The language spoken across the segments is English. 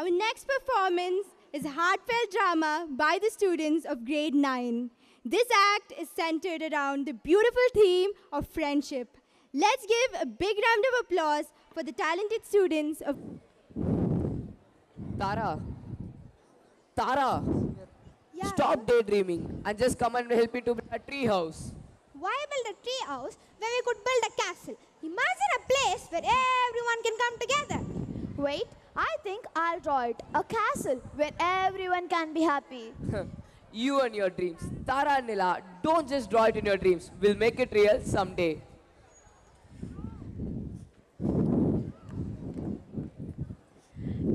Our next performance is a heartfelt drama by the students of grade 9. This act is centered around the beautiful theme of friendship. Let's give a big round of applause for the talented students of... Tara, Tara, Yeah. stop daydreaming and just come and help me to build a tree house. Why build a tree house when we could build a castle? Imagine a place where everyone can come together. Wait, I think I'll draw it. A castle where everyone can be happy. You and your dreams. Tara and Nila, don't just draw it in your dreams. We'll make it real someday.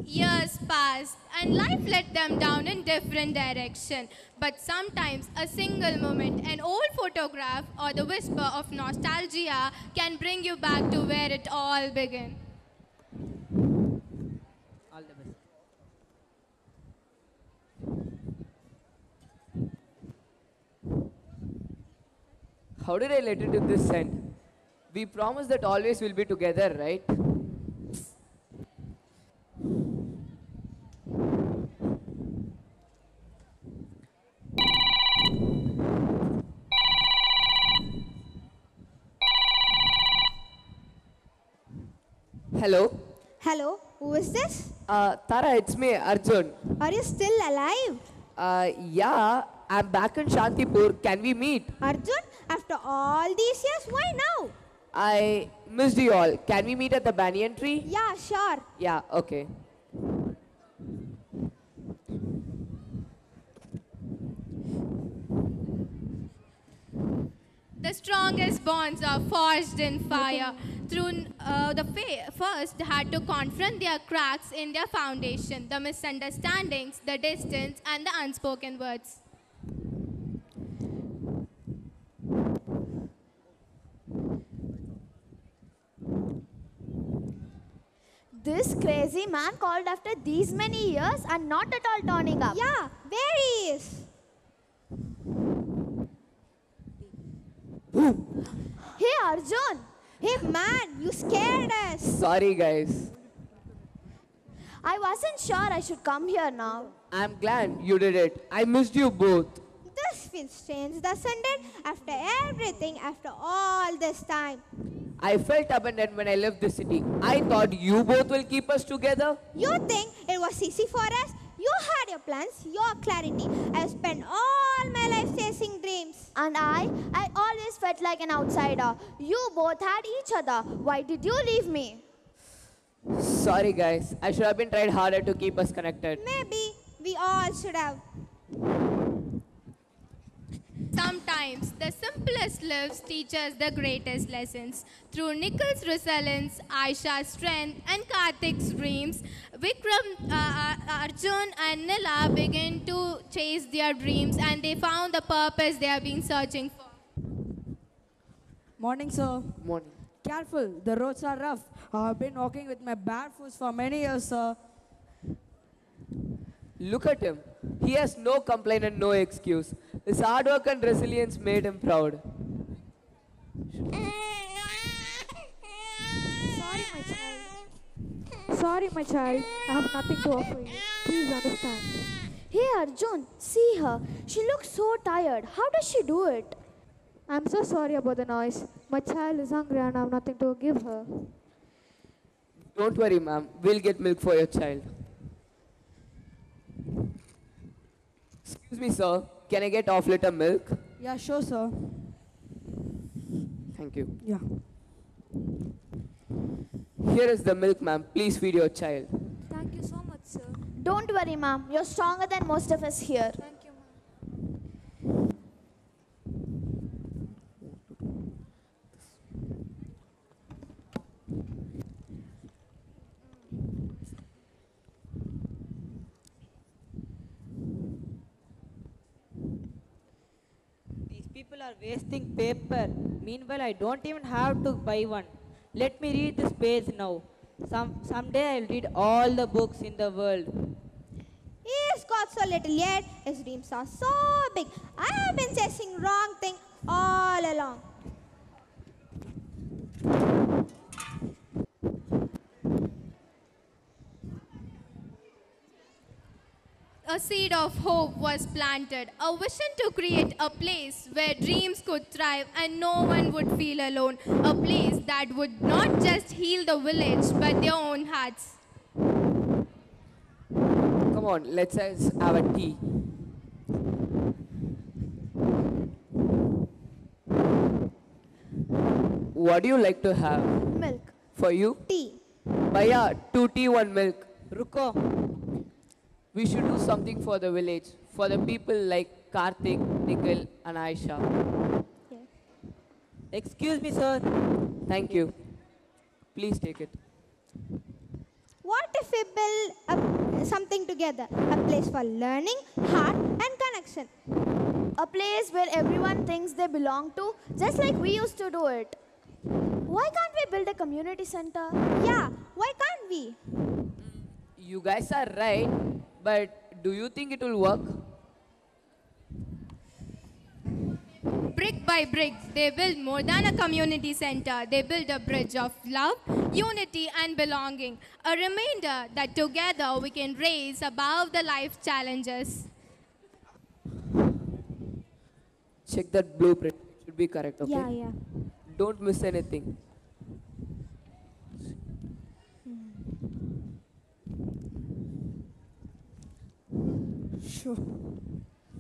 Years passed and life led them down in different direction. But sometimes a single moment, an old photograph or the whisper of nostalgia can bring you back to where it all began. All the best. How did I let it to this end? We promised that always we'll be together, right? Hello? Hello, who is this? Tara, it's me, Arjun. Are you still alive? Yeah, I'm back in Shantipur. Can we meet? Arjun, after all these years, why now? I missed you all. Can we meet at the banyan tree? Yeah, sure. Yeah, okay. The strongest bonds are forged in fire. Through first had to confront their cracks in their foundation, the misunderstandings, the distance, and the unspoken words. This crazy man called after these many years and not at all turning up. Yeah, there he is. Hey Arjun, Hey man, you scared us. Sorry, guys. I wasn't sure I should come here now. I'm glad you did it. I missed you both. This feels strange, doesn't it? After everything, after all this time. I felt abandoned when I left the city. I thought you both will keep us together. You think it was easy for us? You had your plans, your clarity. I spent all my life chasing dreams. And I always felt like an outsider. You both had each other. Why did you leave me? Sorry, guys. I should have been tried harder to keep us connected. Maybe we all should have. Sometimes the simplest lives teach us the greatest lessons. Through Nikhil's resilience, Aisha's strength, and Karthik's dreams, Vikram, Arjun, and Nila began to chase their dreams, and they found the purpose they have been searching for. Morning, sir. Morning. Careful, the roads are rough. I've been walking with my bare foot for many years, sir. Look at him. He has no complaint and no excuse. His hard work and resilience made him proud. Sorry, my child. I have nothing to offer you. Please understand. Hey Arjun, see her. She looks so tired. How does she do it? I'm so sorry about the noise. My child is hungry and I have nothing to give her. Don't worry, ma'am. We'll get milk for your child. Excuse me, sir. Can I get off liter milk? Yeah, sure, sir. Thank you. Yeah. Here is the milk, ma'am. Please feed your child. Thank you so much, sir. Don't worry, ma'am. You're stronger than most of us here. Thank you, ma'am. These people are wasting paper. Meanwhile, I don't even have to buy one. Let me read this page now. Someday I'll read all the books in the world. He's got so little yet, his dreams are so big. I have been chasing wrong thing all along. a seed of hope was planted, a vision to create a place where dreams could thrive and no one would feel alone, a place that would not just heal the village but their own hearts. Come on, let's have a tea. What do you like to have? Milk. For you? Tea. Bhaiya, 2 tea, 1 milk. Ruko. We should do something for the village, for the people like Karthik, Nikhil and Aisha. Excuse me, sir. Thank you. Please take it. What if we build something together? A place for learning, heart, and connection. A place where everyone thinks they belong to, just like we used to do it. Why can't we build a community center? Yeah, why can't we? You guys are right, but do you think it will work? Brick by brick, they build more than a community center. They build a bridge of love, unity, and belonging. A reminder that together we can raise above the life challenges. Check that blueprint. It should be correct, okay? Yeah. Don't miss anything. Sure.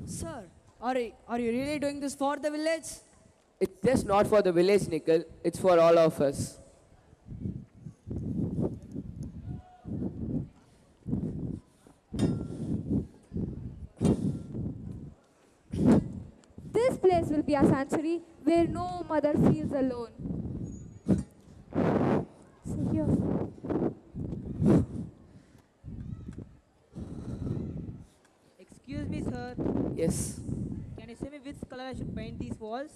Sir, are you really doing this for the village? It's just not for the village, Nikhil. It's for all of us. This place will be a sanctuary where no mother feels alone. See here. Excuse me, sir. Yes. Can you say me which color I should paint these walls?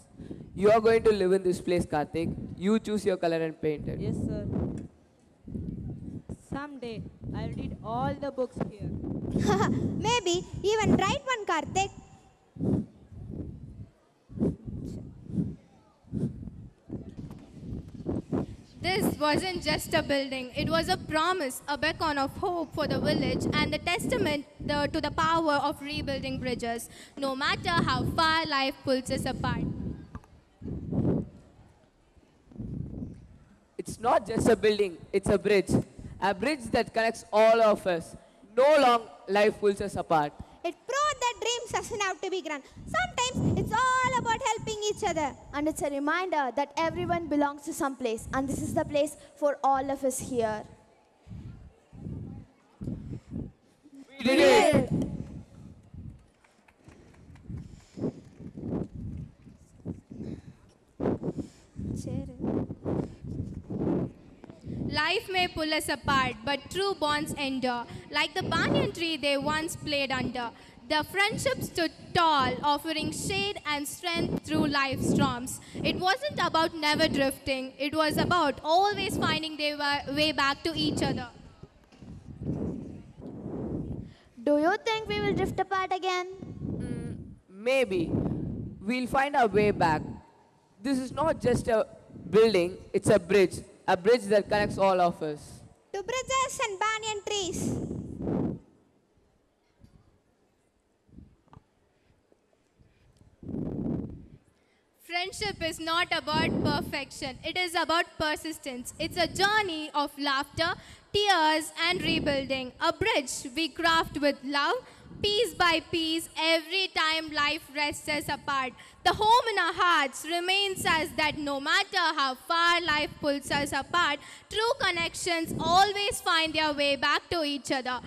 You are going to live in this place, Karthik. You choose your color and paint it. Yes, sir. Someday I'll read all the books here. Maybe even write one, Karthik. This wasn't just a building, it was a promise, a beacon of hope for the village and the testament to the power of rebuilding bridges, no matter how far life pulls us apart. It's not just a building, it's a bridge. A bridge that connects all of us. No long life pulls us apart. It proved that dreams doesn't have to be grand. Sometimes it's all about helping each other. And it's a reminder that everyone belongs to some place, and this is the place for all of us here. We did it! Life may pull us apart, but true bonds endure. Like the banyan tree they once played under, the friendship stood tall, offering shade and strength through life's storms. It wasn't about never drifting, it was about always finding their way back to each other. Do you think we will drift apart again? Maybe. We'll find our way back. This is not just a building, it's a bridge that connects all of us. To bridges and banyan trees. Friendship is not about perfection, it is about persistence. It's a journey of laughter, tears, and rebuilding. A bridge we craft with love, piece by piece, every time life wrests us apart. The home in our hearts remains us that no matter how far life pulls us apart, true connections always find their way back to each other.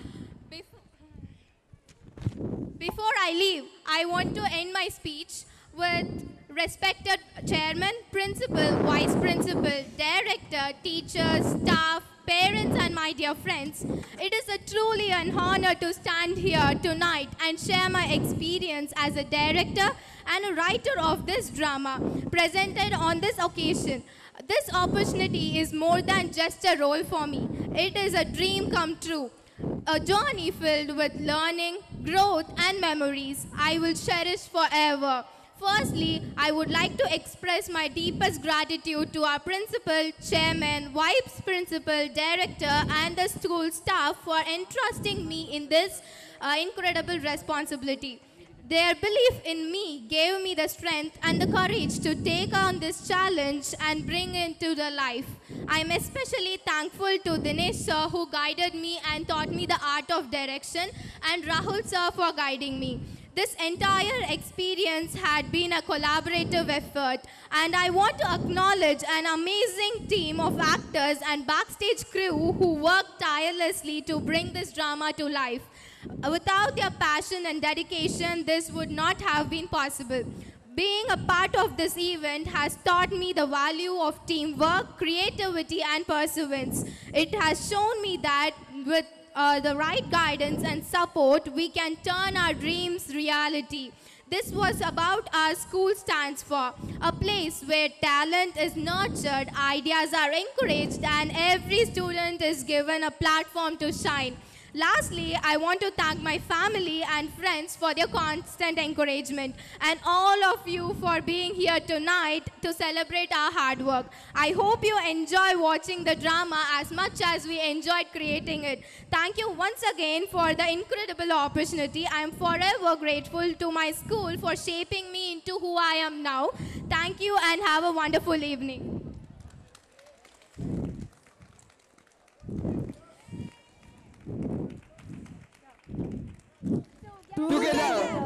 Before I leave, I want to end my speech with respected chairman, principal, vice principal, director, teachers, staff, parents, and my dear friends. It is truly an honor to stand here tonight and share my experience as a director and a writer of this drama presented on this occasion. This opportunity is more than just a role for me. It is a dream come true. A journey filled with learning, growth, and memories I will cherish forever. Firstly, I would like to express my deepest gratitude to our principal, chairman, vice principal, director, and the school staff for entrusting me in this incredible responsibility. Their belief in me gave me the strength and the courage to take on this challenge and bring it to the life. I am especially thankful to Dinesh sir who guided me and taught me the art of direction, and Rahul sir for guiding me. This entire experience had been a collaborative effort, and I want to acknowledge an amazing team of actors and backstage crew who worked tirelessly to bring this drama to life. Without their passion and dedication, this would not have been possible. Being a part of this event has taught me the value of teamwork, creativity, and perseverance. It has shown me that with the right guidance and support, we can turn our dreams reality. This was about our school stands for, a place where talent is nurtured, ideas are encouraged, and every student is given a platform to shine. Lastly, I want to thank my family and friends for their constant encouragement, and all of you for being here tonight to celebrate our hard work. I hope you enjoy watching the drama as much as we enjoyed creating it. Thank you once again for the incredible opportunity. I am forever grateful to my school for shaping me into who I am now. Thank you and have a wonderful evening. Together.